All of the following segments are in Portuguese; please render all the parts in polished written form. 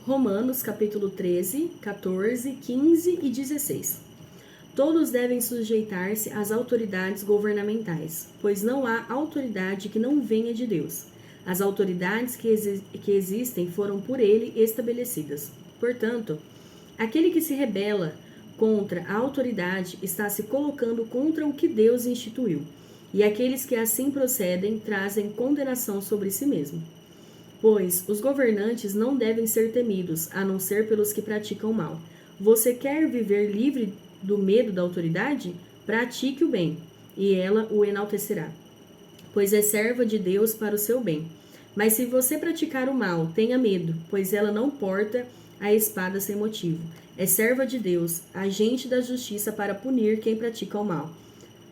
Romanos, capítulo 13, 14, 15 e 16. Todos devem sujeitar-se às autoridades governamentais, pois não há autoridade que não venha de Deus. As autoridades que existem foram por ele estabelecidas. Portanto, aquele que se rebela contra a autoridade está se colocando contra o que Deus instituiu, e aqueles que assim procedem trazem condenação sobre si mesmo. Pois os governantes não devem ser temidos, a não ser pelos que praticam mal. Você quer viver livre do medo da autoridade? Pratique o bem, e ela o enaltecerá, pois é serva de Deus para o seu bem. Mas se você praticar o mal, tenha medo, pois ela não porta a espada sem motivo. É serva de Deus, agente da justiça para punir quem pratica o mal.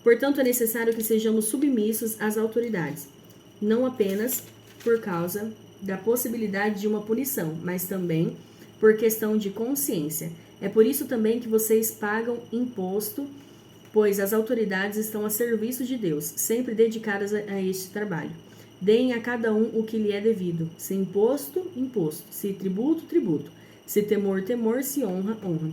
Portanto, é necessário que sejamos submissos às autoridades, não apenas por causa da possibilidade de uma punição, mas também por questão de consciência. É por isso também que vocês pagam imposto, pois as autoridades estão a serviço de Deus, sempre dedicadas a este trabalho. Deem a cada um o que lhe é devido, se imposto, imposto, se tributo, tributo, se temor, temor, se honra, honra.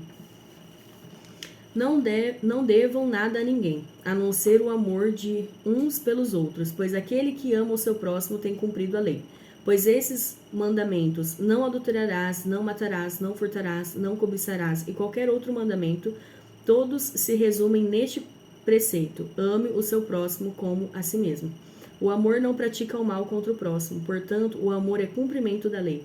Não devam nada a ninguém, a não ser o amor de uns pelos outros, pois aquele que ama o seu próximo tem cumprido a lei. Pois esses mandamentos, não adulterarás, não matarás, não furtarás, não cobiçarás e qualquer outro mandamento, todos se resumem neste preceito: ame o seu próximo como a si mesmo. O amor não pratica o mal contra o próximo, portanto, o amor é cumprimento da lei.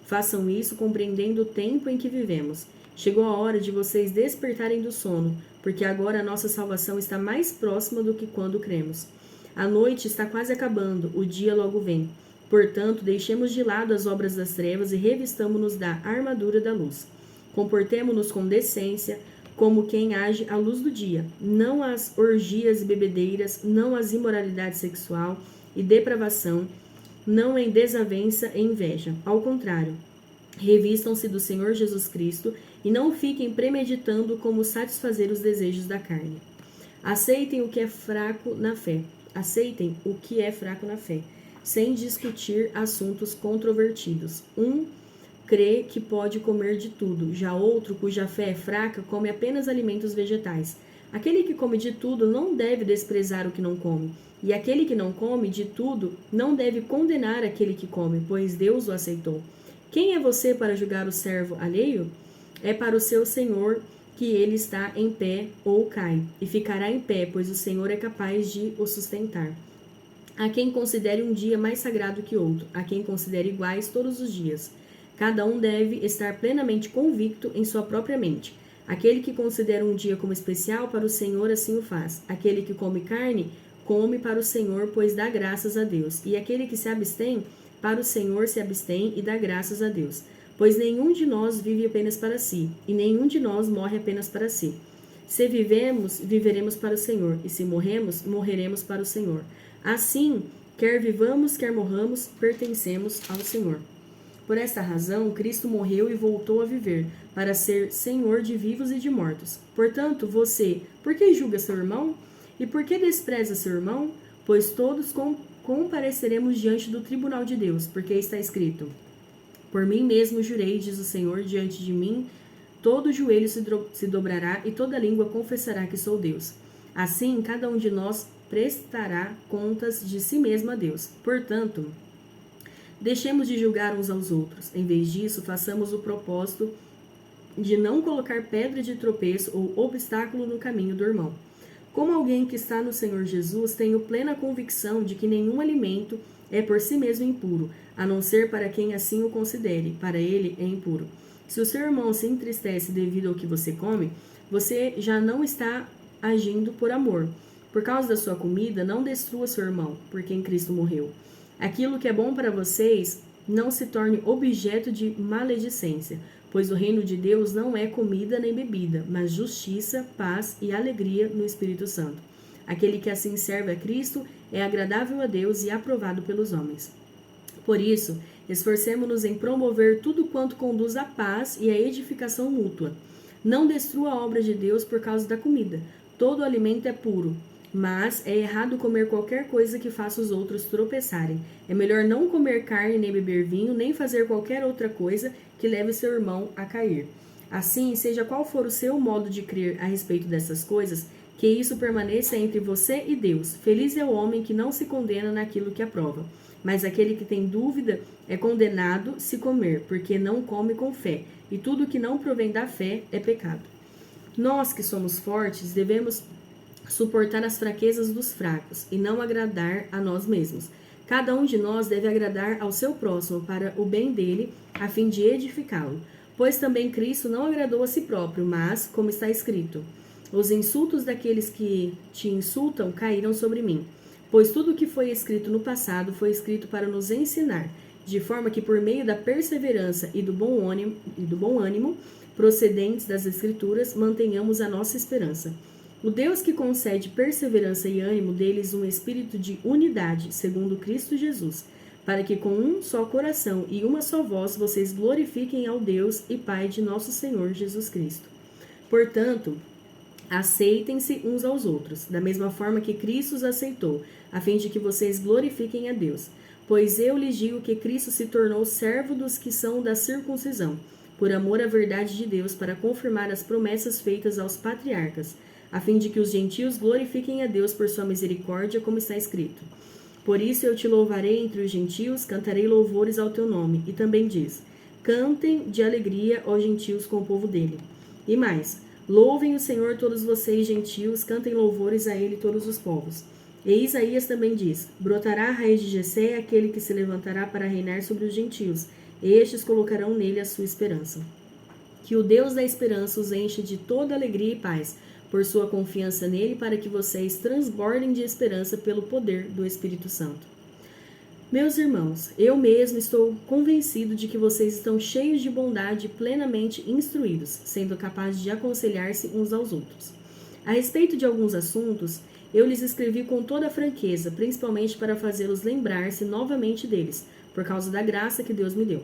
Façam isso compreendendo o tempo em que vivemos. Chegou a hora de vocês despertarem do sono, porque agora a nossa salvação está mais próxima do que quando cremos. A noite está quase acabando, o dia logo vem. Portanto, deixemos de lado as obras das trevas e revistamo-nos da armadura da luz. Comportemo-nos com decência, como quem age à luz do dia, não às orgias e bebedeiras, não às imoralidade sexual e depravação, não em desavença e inveja. Ao contrário, revistam-se do Senhor Jesus Cristo e não fiquem premeditando como satisfazer os desejos da carne. Aceitem o que é fraco na fé. Aceitem o que é fraco na fé, sem discutir assuntos controvertidos. Um crê que pode comer de tudo, já outro, cuja fé é fraca, come apenas alimentos vegetais. Aquele que come de tudo não deve desprezar o que não come, e aquele que não come de tudo não deve condenar aquele que come, pois Deus o aceitou. Quem é você para julgar o servo alheio? É para o seu Senhor que ele está em pé ou cai, e ficará em pé, pois o Senhor é capaz de o sustentar. Há quem considere um dia mais sagrado que outro, há quem considere iguais todos os dias. Cada um deve estar plenamente convicto em sua própria mente. Aquele que considera um dia como especial para o Senhor, assim o faz. Aquele que come carne, come para o Senhor, pois dá graças a Deus. E aquele que se abstém, para o Senhor se abstém e dá graças a Deus. Pois nenhum de nós vive apenas para si, e nenhum de nós morre apenas para si. Se vivemos, viveremos para o Senhor, e se morremos, morreremos para o Senhor. Assim, quer vivamos, quer morramos, pertencemos ao Senhor. Por esta razão, Cristo morreu e voltou a viver, para ser Senhor de vivos e de mortos. Portanto, você, por que julga seu irmão? E por que despreza seu irmão? Pois todos compareceremos diante do tribunal de Deus, porque está escrito: por mim mesmo jurei, diz o Senhor, diante de mim todo joelho se dobrará e toda língua confessará que sou Deus. Assim, cada um de nós prestará contas de si mesmo a Deus. Portanto, deixemos de julgar uns aos outros. Em vez disso, façamos o propósito de não colocar pedra de tropeço ou obstáculo no caminho do irmão. Como alguém que está no Senhor Jesus, tenho plena convicção de que nenhum alimento é por si mesmo impuro, a não ser para quem assim o considere, para ele é impuro. Se o seu irmão se entristece devido ao que você come, você já não está agindo por amor. Por causa da sua comida, não destrua seu irmão, por quem Cristo morreu. Aquilo que é bom para vocês não se torne objeto de maledicência, pois o reino de Deus não é comida nem bebida, mas justiça, paz e alegria no Espírito Santo. Aquele que assim serve a Cristo é agradável a Deus e aprovado pelos homens. Por isso, esforcemo-nos em promover tudo quanto conduz à paz e à edificação mútua. Não destrua a obra de Deus por causa da comida. Todo alimento é puro. Mas é errado comer qualquer coisa que faça os outros tropeçarem. É melhor não comer carne, nem beber vinho, nem fazer qualquer outra coisa que leve seu irmão a cair. Assim, seja qual for o seu modo de crer a respeito dessas coisas, que isso permaneça entre você e Deus. Feliz é o homem que não se condena naquilo que aprova. Mas aquele que tem dúvida é condenado se comer, porque não come com fé. E tudo que não provém da fé é pecado. Nós que somos fortes devemos suportar as fraquezas dos fracos e não agradar a nós mesmos. Cada um de nós deve agradar ao seu próximo para o bem dele, a fim de edificá-lo. Pois também Cristo não agradou a si próprio, mas, como está escrito, os insultos daqueles que te insultam caíram sobre mim. Pois tudo o que foi escrito no passado foi escrito para nos ensinar, de forma que por meio da perseverança e do bom ânimo procedentes das Escrituras, mantenhamos a nossa esperança. O Deus que concede perseverança e ânimo deles um espírito de unidade, segundo Cristo Jesus, para que com um só coração e uma só voz vocês glorifiquem ao Deus e Pai de nosso Senhor Jesus Cristo. Portanto, aceitem-se uns aos outros, da mesma forma que Cristo os aceitou, a fim de que vocês glorifiquem a Deus. Pois eu lhes digo que Cristo se tornou servo dos que são da circuncisão, por amor à verdade de Deus, para confirmar as promessas feitas aos patriarcas, a fim de que os gentios glorifiquem a Deus por sua misericórdia, como está escrito. Por isso eu te louvarei entre os gentios, cantarei louvores ao teu nome. E também diz, cantem de alegria, ó gentios, com o povo dele. E mais, louvem o Senhor todos vocês, gentios, cantem louvores a ele todos os povos. E Isaías também diz, brotará a raiz de Jessé, aquele que se levantará para reinar sobre os gentios, e estes colocarão nele a sua esperança. Que o Deus da esperança os enche de toda alegria e paz, por sua confiança nele, para que vocês transbordem de esperança pelo poder do Espírito Santo. Meus irmãos, eu mesmo estou convencido de que vocês estão cheios de bondade e plenamente instruídos, sendo capazes de aconselhar-se uns aos outros. A respeito de alguns assuntos, eu lhes escrevi com toda a franqueza, principalmente para fazê-los lembrar-se novamente deles, por causa da graça que Deus me deu,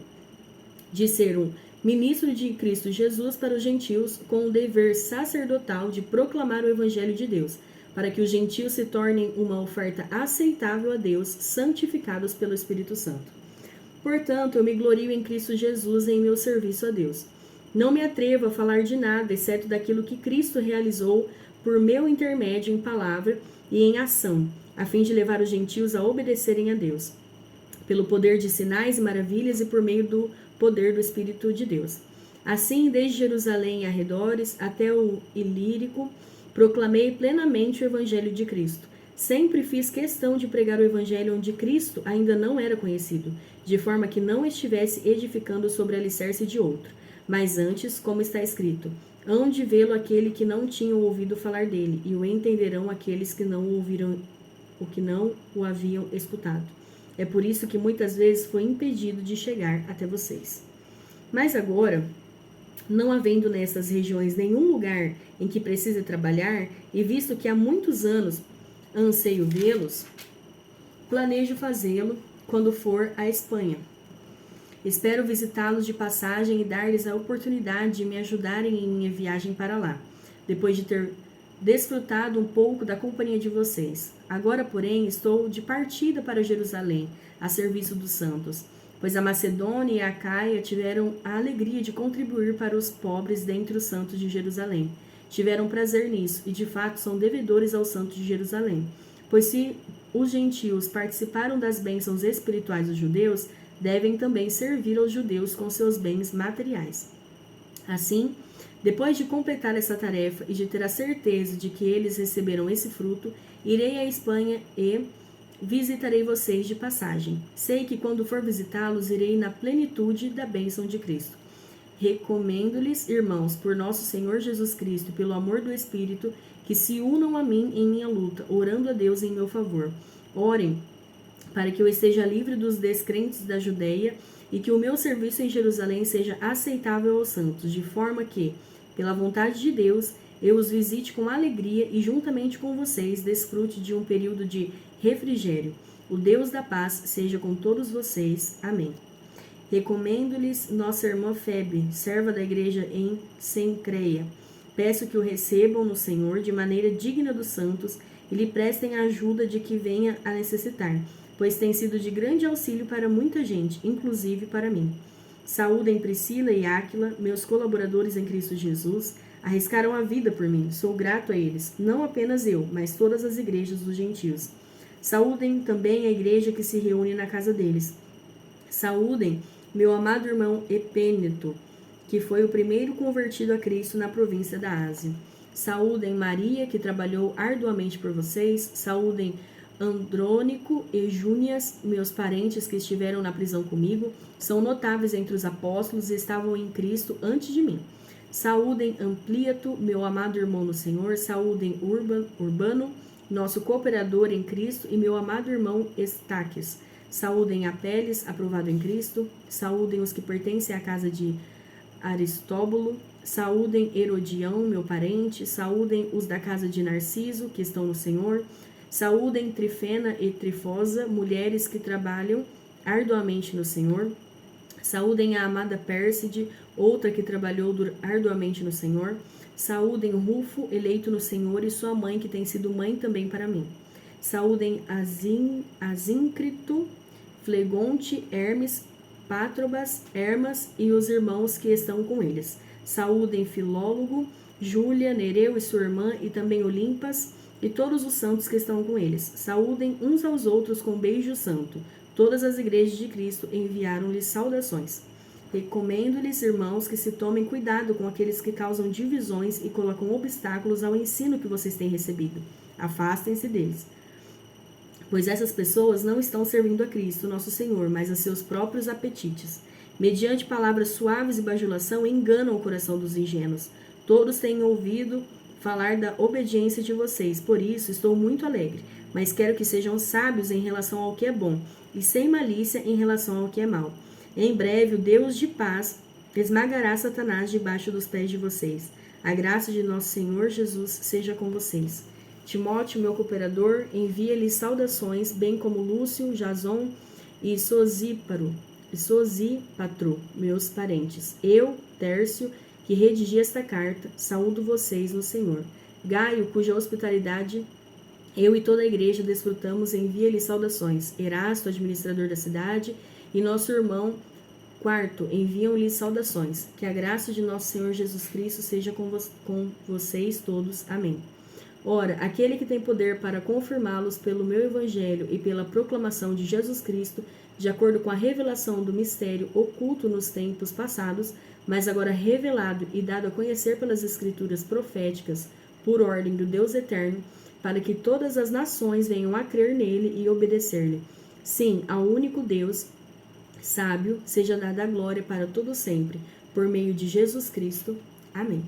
de ser um ministro de Cristo Jesus para os gentios, com o dever sacerdotal de proclamar o Evangelho de Deus, para que os gentios se tornem uma oferta aceitável a Deus, santificados pelo Espírito Santo. Portanto, eu me glorio em Cristo Jesus em meu serviço a Deus. Não me atrevo a falar de nada, exceto daquilo que Cristo realizou por meu intermédio em palavra e em ação, a fim de levar os gentios a obedecerem a Deus, pelo poder de sinais e maravilhas e por meio do poder do Espírito de Deus. Assim, desde Jerusalém e arredores até o Ilírico, proclamei plenamente o Evangelho de Cristo. Sempre fiz questão de pregar o Evangelho onde Cristo ainda não era conhecido, de forma que não estivesse edificando sobre alicerce de outro. Mas antes, como está escrito, hão de vê-lo aquele que não tinham ouvido falar dele, e o entenderão aqueles que não ouviram o que não o haviam escutado. É por isso que muitas vezes foi impedido de chegar até vocês. Mas agora, não havendo nessas regiões nenhum lugar em que precise trabalhar, e visto que há muitos anos anseio vê-los, planejo fazê-lo quando for à Espanha. Espero visitá-los de passagem e dar-lhes a oportunidade de me ajudarem em minha viagem para lá, depois de ter desfrutado um pouco da companhia de vocês. Agora, porém, estou de partida para Jerusalém, a serviço dos santos, pois a Macedônia e a Acaia tiveram a alegria de contribuir para os pobres dentre os santos de Jerusalém. Tiveram prazer nisso e, de fato, são devedores aos santos de Jerusalém. Pois se os gentios participaram das bênçãos espirituais dos judeus, devem também servir aos judeus com seus bens materiais. Assim, depois de completar essa tarefa e de ter a certeza de que eles receberam esse fruto, irei à Espanha e visitarei vocês de passagem. Sei que quando for visitá-los, irei na plenitude da bênção de Cristo. Recomendo-lhes, irmãos, por nosso Senhor Jesus Cristo e pelo amor do Espírito, que se unam a mim em minha luta, orando a Deus em meu favor. Orem para que eu esteja livre dos descrentes da Judeia e que o meu serviço em Jerusalém seja aceitável aos santos, de forma que, pela vontade de Deus, eu os visite com alegria e, juntamente com vocês, desfrute de um período de refrigério. O Deus da paz seja com todos vocês. Amém. Recomendo-lhes nossa irmã Febe, serva da igreja em Cencreia. Peço que o recebam no Senhor de maneira digna dos santos e lhe prestem a ajuda de que venha a necessitar, pois tem sido de grande auxílio para muita gente, inclusive para mim. Saúdem Priscila e Áquila, meus colaboradores em Cristo Jesus, arriscaram a vida por mim, sou grato a eles, não apenas eu, mas todas as igrejas dos gentios. Saúdem também a igreja que se reúne na casa deles. Saúdem meu amado irmão Epêneto, que foi o primeiro convertido a Cristo na província da Ásia. Saúdem Maria, que trabalhou arduamente por vocês. Saúdem Andrônico e Júnias, meus parentes que estiveram na prisão comigo. São notáveis entre os apóstolos e estavam em Cristo antes de mim. Saúdem Ampliato, meu amado irmão no Senhor. Saúdem Urbano, nosso cooperador em Cristo, e meu amado irmão Estaques. Saúdem Apeles, aprovado em Cristo. Saúdem os que pertencem à casa de Aristóbulo. Saúdem Herodião, meu parente. Saúdem os da casa de Narciso, que estão no Senhor. Saúdem Trifena e Trifosa, mulheres que trabalham arduamente no Senhor. Saúdem a amada Pérside, outra que trabalhou arduamente no Senhor. Saúdem Rufo, eleito no Senhor, e sua mãe, que tem sido mãe também para mim. Saúdem Asíncrito, Flegonte, Hermes, Pátrobas, Hermas e os irmãos que estão com eles. Saúdem Filólogo, Júlia, Nereu e sua irmã, e também Olimpas, e todos os santos que estão com eles. Saúdem uns aos outros com beijo santo. Todas as igrejas de Cristo enviaram-lhes saudações. Recomendo-lhes, irmãos, que se tomem cuidado com aqueles que causam divisões e colocam obstáculos ao ensino que vocês têm recebido. Afastem-se deles, pois essas pessoas não estão servindo a Cristo, nosso Senhor, mas a seus próprios apetites. Mediante palavras suaves e bajulação, enganam o coração dos ingênuos. Todos têm ouvido falar da obediência de vocês, por isso estou muito alegre, mas quero que sejam sábios em relação ao que é bom e sem malícia em relação ao que é mal. Em breve, o Deus de paz esmagará Satanás debaixo dos pés de vocês. A graça de nosso Senhor Jesus seja com vocês. Timóteo, meu cooperador, envia-lhes saudações, bem como Lúcio, Jason e Sosípatro, meus parentes. Eu, Tércio, que redigi esta carta, saúdo vocês no Senhor. Gaio, cuja hospitalidade eu e toda a igreja desfrutamos, envia-lhe saudações. Erasto, administrador da cidade, e nosso irmão Quarto enviam-lhe saudações. Que a graça de nosso Senhor Jesus Cristo seja com vocês todos. Amém. Ora, aquele que tem poder para confirmá-los pelo meu evangelho e pela proclamação de Jesus Cristo, de acordo com a revelação do mistério oculto nos tempos passados, mas agora revelado e dado a conhecer pelas escrituras proféticas, por ordem do Deus eterno, para que todas as nações venham a crer nele e obedecer-lhe. Sim, ao único Deus sábio, seja dada a glória para todo sempre, por meio de Jesus Cristo. Amém.